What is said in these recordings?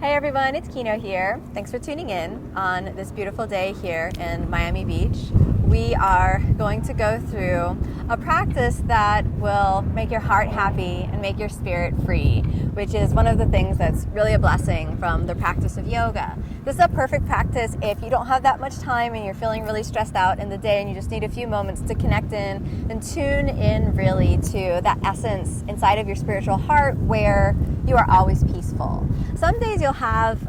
Hey everyone, it's Kino here. Thanks for tuning in on this beautiful day here in Miami Beach. We are going to go through a practice that will make your heart happy and make your spirit free, which is one of the things that's really a blessing from the practice of yoga. This is a perfect practice if you don't have that much time and you're feeling really stressed out in the day and you just need a few moments to connect in and tune in really to that essence inside of your spiritual heart where you are always peaceful. Some days you'll have,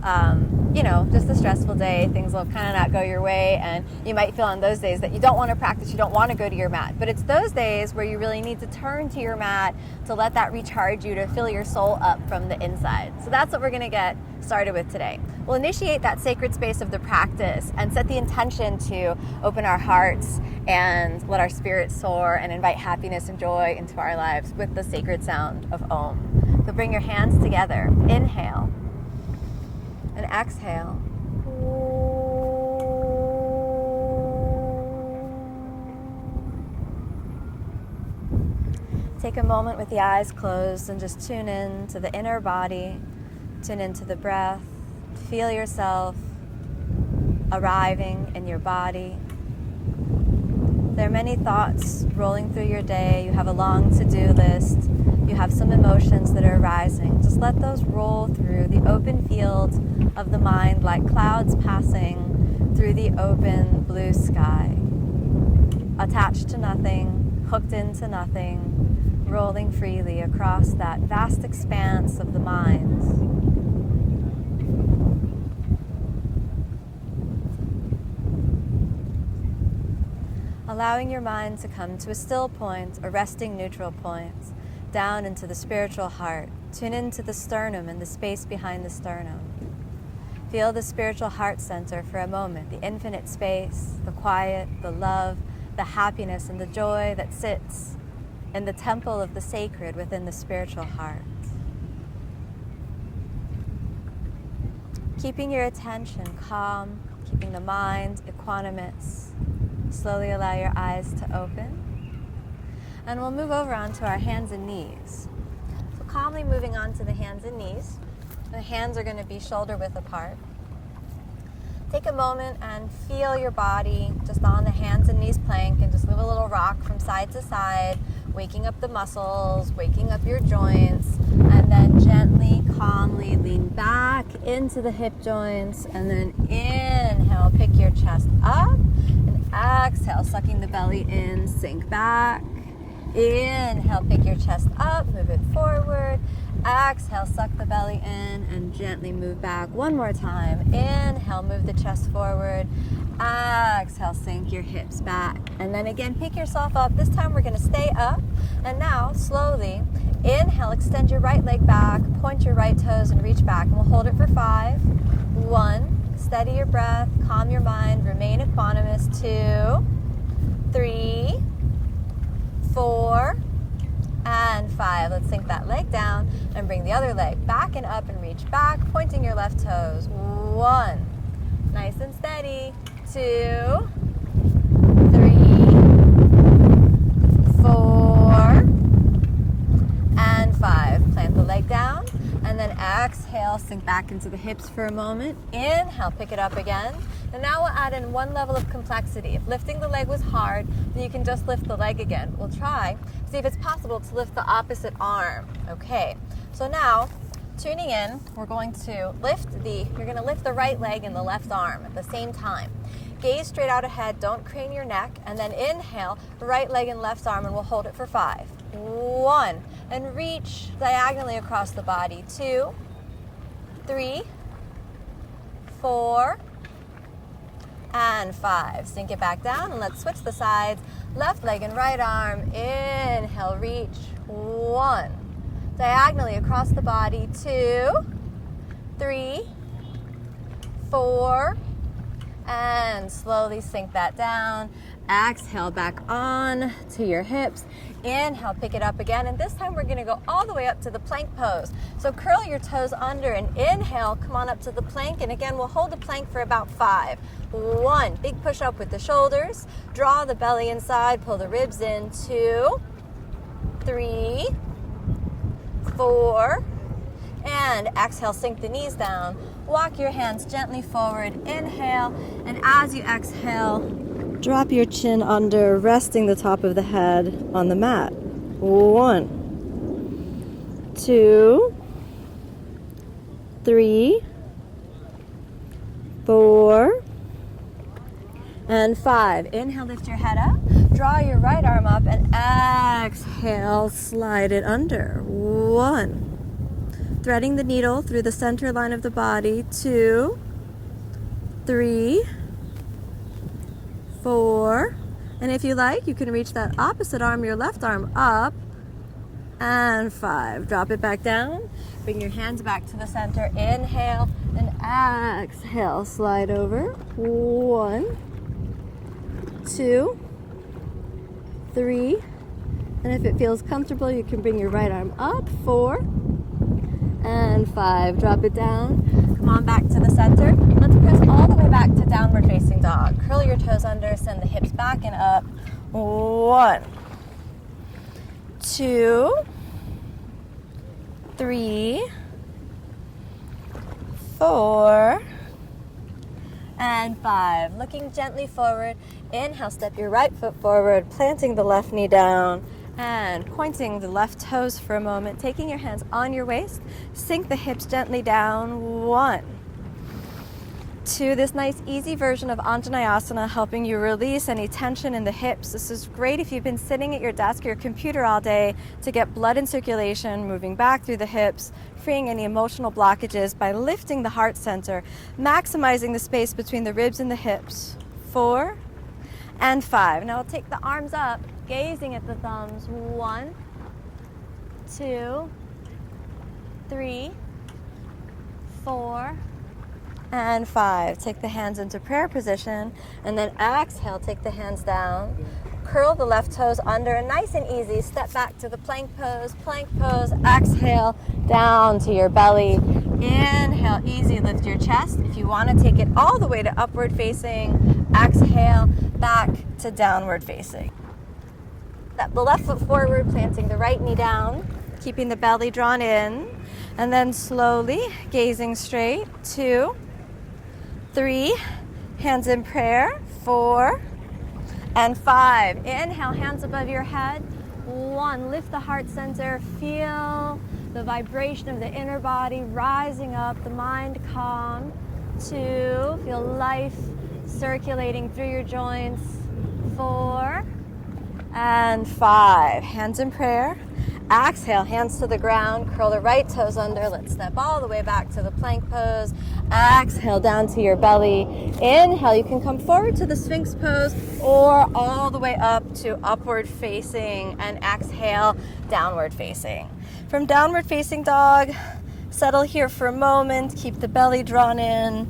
just a stressful day, things will kind of not go your way, and you might feel on those days that you don't want to practice, you don't want to go to your mat. But it's those days where you really need to turn to your mat to let that recharge you, to fill your soul up from the inside. So that's what we're going to get started with today. We'll initiate that sacred space of the practice and set the intention to open our hearts and let our spirit soar and invite happiness and joy into our lives with the sacred sound of Om. So bring your hands together. Inhale and exhale. Take a moment with the eyes closed and just tune in to the inner body, tune into the breath, feel yourself arriving in your body. There are many thoughts rolling through your day. You have a long to-do list. You have some emotions that are arising. Just let those roll through the open field of the mind like clouds passing through the open blue sky. Attached to nothing, hooked into nothing, rolling freely across that vast expanse of the mind. Allowing your mind to come to a still point, a resting neutral point, down into the spiritual heart. Tune into the sternum and the space behind the sternum. Feel the spiritual heart center for a moment, the infinite space, the quiet, the love, the happiness, and the joy that sits in the temple of the sacred within the spiritual heart. Keeping your attention calm, keeping the mind equanimous. Slowly allow your eyes to open. And we'll move over onto our hands and knees. So calmly moving on to the hands and knees. The hands are going to be shoulder width apart. Take a moment and feel your body just on the hands and knees plank, and just move a little rock from side to side, waking up the muscles, waking up your joints, and then gently, calmly lean back into the hip joints, and then inhale, pick your chest up, and exhale, sucking the belly in, sink back. Inhale, pick your chest up, move it forward. Exhale, suck the belly in and gently move back. One more time. Inhale, move the chest forward. Exhale, sink your hips back. And then again, pick yourself up. This time we're going to stay up. And now, slowly, inhale, extend your right leg back, point your right toes and reach back. And we'll hold it for 5. 1, steady your breath, calm your mind, remain equanimous. 2, 3, 4, and 5. Let's sink that leg down and bring the other leg back and up and reach back, pointing your left toes. 1, nice and steady. 2, 3, 4, and 5. Plant the leg down and then exhale, sink back into the hips for a moment. Inhale, pick it up again. And now we'll add in one level of complexity. If lifting the leg was hard, then you can just lift the leg again. We'll try, see if it's possible to lift the opposite arm. Okay, so now, tuning in, we're going to you're going to lift the right leg and the left arm at the same time. Gaze straight out ahead, don't crane your neck, and then inhale, right leg and left arm, and we'll hold it for 5. 1, and reach diagonally across the body. 2, 3, 4, and 5. Sink it back down and let's switch the sides. Left leg and right arm. Inhale, reach. 1. Diagonally across the body. 2, 3, 4, and slowly sink that down. Exhale, back on to your hips. Inhale, pick it up again, and this time we're going to go all the way up to the plank pose. So curl your toes under and inhale, come on up to the plank, and again we'll hold the plank for about 5. 1, big push up with the shoulders, draw the belly inside, pull the ribs in. 2, 3, 4, and exhale, sink the knees down. Walk your hands gently forward. Inhale, and as you exhale, drop your chin under, resting the top of the head on the mat. 1, 2, 3, 4, and 5. Inhale, lift your head up. Draw your right arm up and exhale, slide it under. 1. Threading the needle through the center line of the body. 2, 3, 4. And if you like, you can reach that opposite arm, your left arm, up. And 5. Drop it back down. Bring your hands back to the center. Inhale and exhale. Slide over. 1, 2, 3. And if it feels comfortable, you can bring your right arm up. 4 and 5. Drop it down. Come on back to the center. Let's press all the way back to downward facing dog. Curl your toes under. Send the hips back and up. 1, 2, 3, 4, and 5. Looking gently forward. Inhale, step your right foot forward, planting the left knee down and pointing the left toes for a moment. Taking your hands on your waist, sink the hips gently down. 1, 2. This nice easy version of Anjaneyasana, helping you release any tension in the hips. This is great if you've been sitting at your desk or your computer all day to get blood in circulation, moving back through the hips, freeing any emotional blockages by lifting the heart center, maximizing the space between the ribs and the hips. 4 and 5. Now I'll take the arms up, gazing at the thumbs. 1, 2, 3, 4, and 5. Take the hands into prayer position, and then exhale, take the hands down. Curl the left toes under, and nice and easy, step back to the plank pose. Exhale, down to your belly. Inhale, easy, lift your chest. If you want to take it all the way to upward facing, exhale, back to downward facing. Step the left foot forward, planting the right knee down, keeping the belly drawn in, and then slowly gazing straight. 2, 3, hands in prayer. 4 and 5. Inhale, hands above your head. 1, lift the heart center. Feel the vibration of the inner body rising up, the mind calm. 2, feel life circulating through your joints. 4 and 5. Hands in prayer. Exhale, hands to the ground. Curl the right toes under. Let's step all the way back to the plank pose. Exhale, down to your belly. Inhale, you can come forward to the Sphinx pose or all the way up to upward facing, and exhale, downward facing. From downward facing dog, settle here for a moment. Keep the belly drawn in.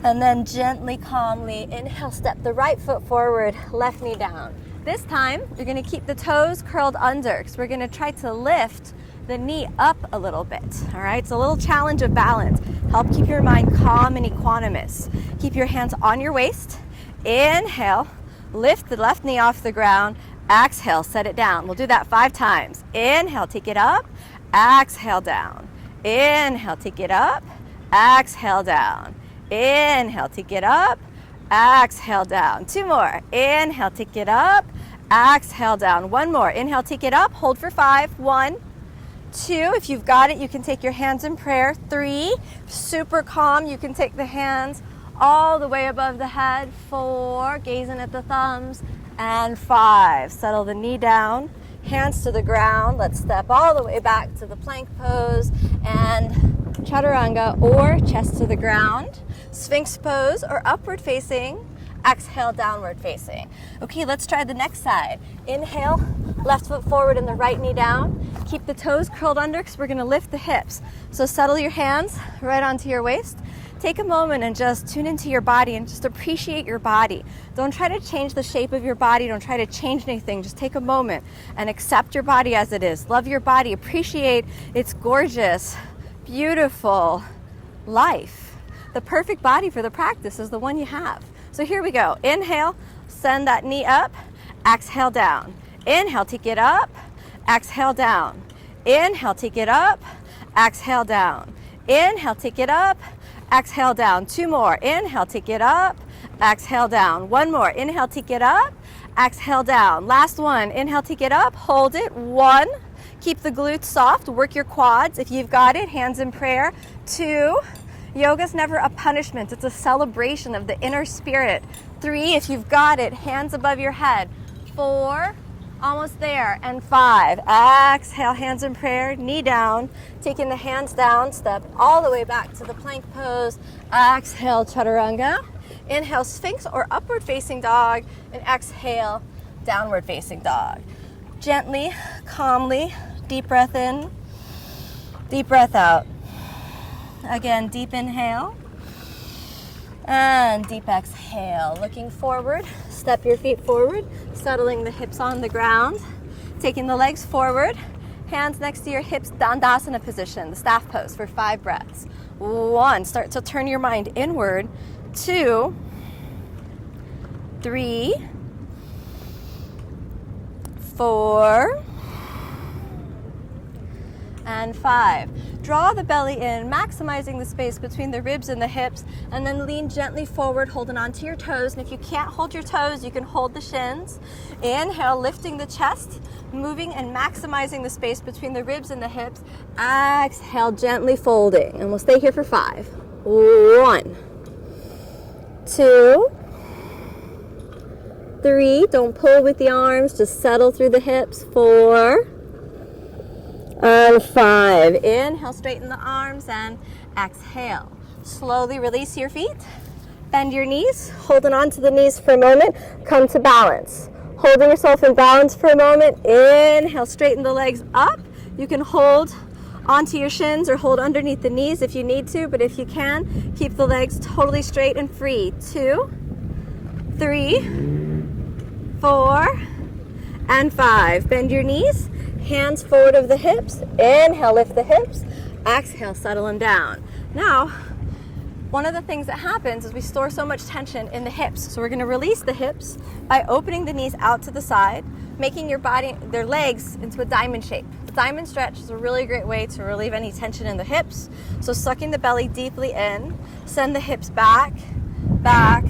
And then gently, calmly, inhale, step the right foot forward, left knee down. This time, you're going to keep the toes curled under because we're going to try to lift the knee up a little bit. All right, it's a little challenge of balance. Help keep your mind calm and equanimous. Keep your hands on your waist. Inhale, lift the left knee off the ground. Exhale, set it down. We'll do that 5 times. Inhale, take it up. Exhale, down. Inhale, take it up. Exhale, down. Inhale, take it up. Exhale, down. 2 more. Inhale, take it up. Exhale, down. 1 more. Inhale, take it up. Hold for 5. 1, 2. If you've got it, you can take your hands in prayer. 3. Super calm. You can take the hands all the way above the head. 4. Gazing at the thumbs. And 5. Settle the knee down. Hands to the ground. Let's step all the way back to the plank pose and chaturanga, or chest to the ground, Sphinx pose, or upward facing. Exhale, downward facing. Okay, let's try the next side. Inhale, left foot forward and the right knee down. Keep the toes curled under because we're going to lift the hips. So settle your hands right onto your waist. Take a moment and just tune into your body and just appreciate your body. Don't try to change the shape of your body. Don't try to change anything. Just take a moment and accept your body as it is. Love your body. Appreciate its gorgeous, beautiful life. The perfect body for the practice is the one you have. So here we go. Inhale, send that knee up. Exhale, down. Inhale, take it up. Exhale, down. Inhale, take it up. Exhale, down. Inhale, take it up. Exhale, down. 2 more. Inhale, take it up. Exhale, down. 1 more. Inhale, take it up. Exhale, down. Last one. Inhale, take it up. Hold it. 1. Keep the glutes soft. Work your quads. If you've got it, hands in prayer. 2. Yoga's never a punishment. It's a celebration of the inner spirit. 3. If you've got it, hands above your head. 4. Almost there. And 5. Exhale, hands in prayer. Knee down. Taking the hands down. Step all the way back to the plank pose. Exhale, chaturanga. Inhale, sphinx or upward facing dog. And exhale, downward facing dog. Gently, calmly, deep breath in, deep breath out. Again, deep inhale and deep exhale. Looking forward, step your feet forward, settling the hips on the ground, taking the legs forward, hands next to your hips, Dandasana position, the staff pose for 5 breaths. 1, start to turn your mind inward. 2, 3, 4, and 5. Draw the belly in, maximizing the space between the ribs and the hips, and then lean gently forward, holding onto your toes. And if you can't hold your toes, you can hold the shins. Inhale, lifting the chest, moving and maximizing the space between the ribs and the hips. Exhale, gently folding. And we'll stay here for 5. 1, 2, 3, don't pull with the arms, just settle through the hips. 4, and 5. Inhale, straighten the arms and exhale. Slowly release your feet. Bend your knees, holding on to the knees for a moment. Come to balance. Holding yourself in balance for a moment. Inhale, straighten the legs up. You can hold onto your shins or hold underneath the knees if you need to, but if you can, keep the legs totally straight and free. 2, 3, 4, and 5. Bend your knees. Hands forward of the hips. Inhale, lift the hips. Exhale, settle them down. Now, one of the things that happens is we store so much tension in the hips. So we're going to release the hips by opening the knees out to the side, making your body, their legs into a diamond shape. The diamond stretch is a really great way to relieve any tension in the hips. So sucking the belly deeply in, send the hips back, back,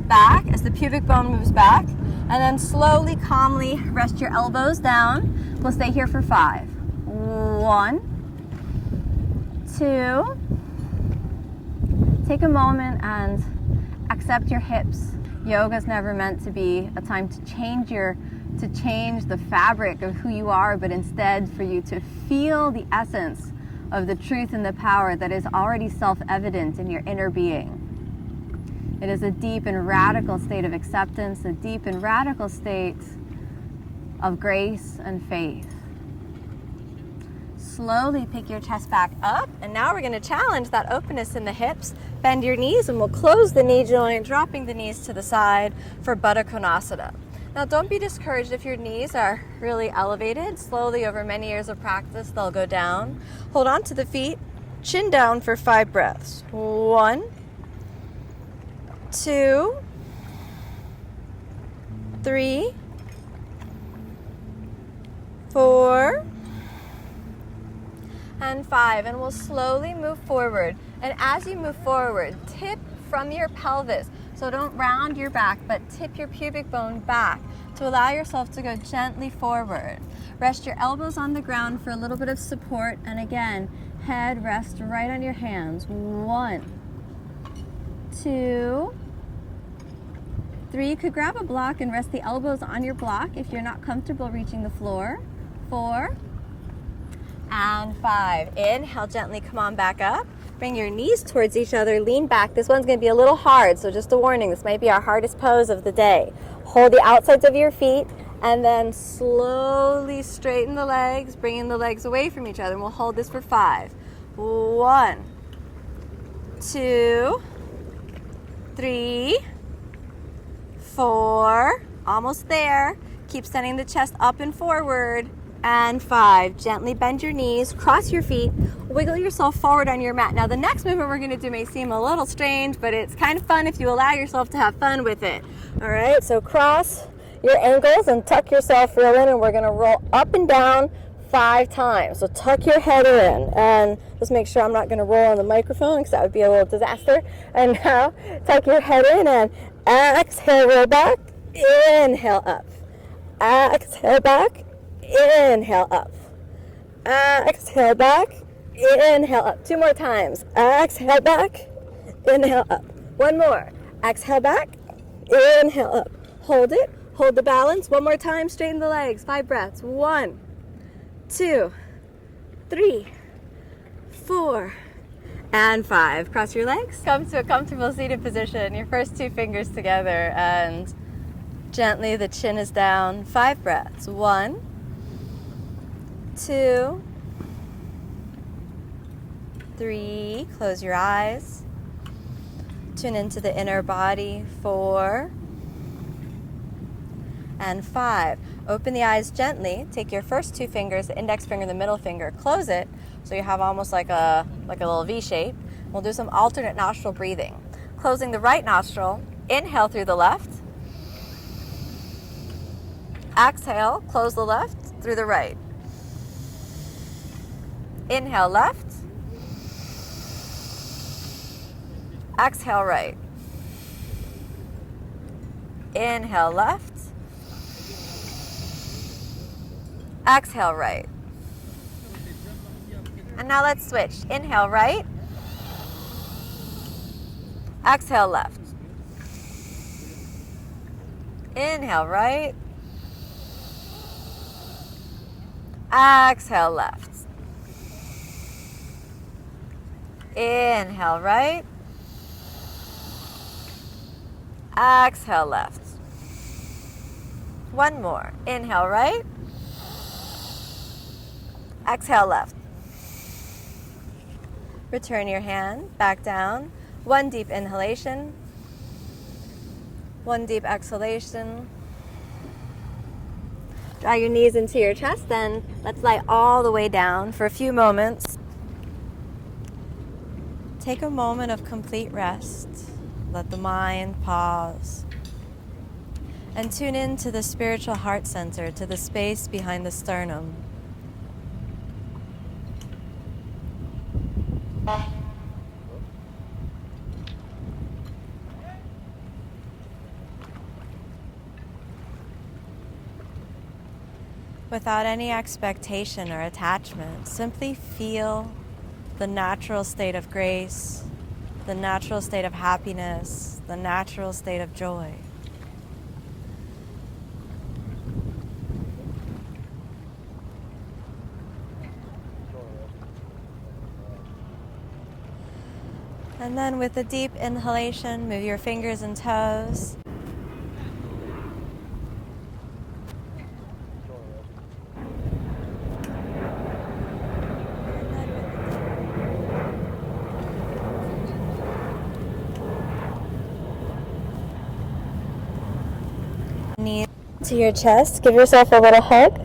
back as the pubic bone moves back. And then slowly, calmly rest your elbows down. We'll stay here for 5. 1, 2. Take a moment and accept your hips. Yoga's never meant to be a time to change the fabric of who you are, but instead for you to feel the essence of the truth and the power that is already self-evident in your inner being. It is a deep and radical state of acceptance, a deep and radical state of grace and faith. Slowly pick your chest back up, and now we're going to challenge that openness in the hips. Bend your knees, and we'll close the knee joint, dropping the knees to the side for Baddha Konasana. Now, don't be discouraged if your knees are really elevated. Slowly, over many years of practice, they'll go down. Hold on to the feet, chin down for 5 breaths. 1, 2, 3, 4, and 5. And we'll slowly move forward. And as you move forward, tip from your pelvis. So don't round your back, but tip your pubic bone back to allow yourself to go gently forward. Rest your elbows on the ground for a little bit of support. And again, head rest right on your hands. 1, 2, 3. You could grab a block and rest the elbows on your block if you're not comfortable reaching the floor. 4, and 5. Inhale, gently come on back up. Bring your knees towards each other, lean back. This one's going to be a little hard, so just a warning, this might be our hardest pose of the day. Hold the outsides of your feet, and then slowly straighten the legs, bringing the legs away from each other, and we'll hold this for 5. 1, 2, 3, 4, almost there. Keep sending the chest up and forward. And 5. Gently bend your knees, cross your feet, wiggle yourself forward on your mat. Now the next movement we're going to do may seem a little strange, but it's kind of fun if you allow yourself to have fun with it. All right, so cross your ankles and tuck yourself real in, and we're going to roll up and down 5 times. So tuck your head in and just make sure I'm not going to roll on the microphone because that would be a little disaster. And now tuck your head in and exhale, roll back, inhale up. Exhale back, inhale up. Exhale back, inhale up. 2 more times. Exhale back, inhale up. 1 more. Exhale back, inhale up. Hold it. Hold the balance. 1 more time. Straighten the legs. 5 breaths. 1, 2, 3, 4, and 5. Cross your legs. Come to a comfortable seated position. Your first 2 fingers together and gently the chin is down. 5 breaths. 1, 2, 3. Close your eyes. Tune into the inner body. 4 and 5. Open the eyes gently. Take your first 2 fingers, the index finger and the middle finger, close it so you have almost like a little V shape. We'll do some alternate nostril breathing. Closing the right nostril, inhale through the left. Exhale, close the left through the right. Inhale left. Exhale right. Inhale left. Exhale right. And now let's switch. Inhale right. Exhale left. Inhale right. Exhale left. Inhale right. Exhale left. 1 more. Inhale right. Exhale left. Return your hand back down. 1 deep inhalation. 1 deep exhalation. Draw your knees into your chest, then let's lie all the way down for a few moments. Take a moment of complete rest. Let the mind pause. And tune in to the spiritual heart center, to the space behind the sternum. Without any expectation or attachment, simply feel the natural state of grace, the natural state of happiness, the natural state of joy. And then with a deep inhalation, move your fingers and toes. Knee to your chest. Give yourself a little hug.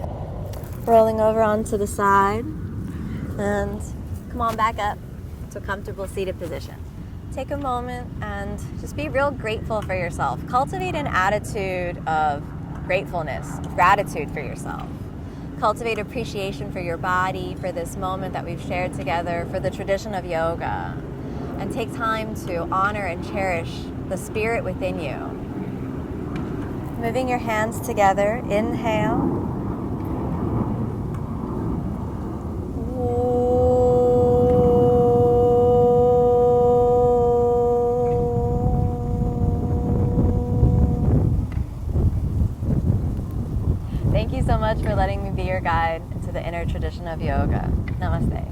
Rolling over onto the side. And come on back up to a comfortable seated position. Take a moment and just be real grateful for yourself. Cultivate an attitude of gratefulness, of gratitude for yourself. Cultivate appreciation for your body, for this moment that we've shared together, for the tradition of yoga. And take time to honor and cherish the spirit within you. Moving your hands together, inhale. Thank you so much for letting me be your guide into the inner tradition of yoga. Namaste.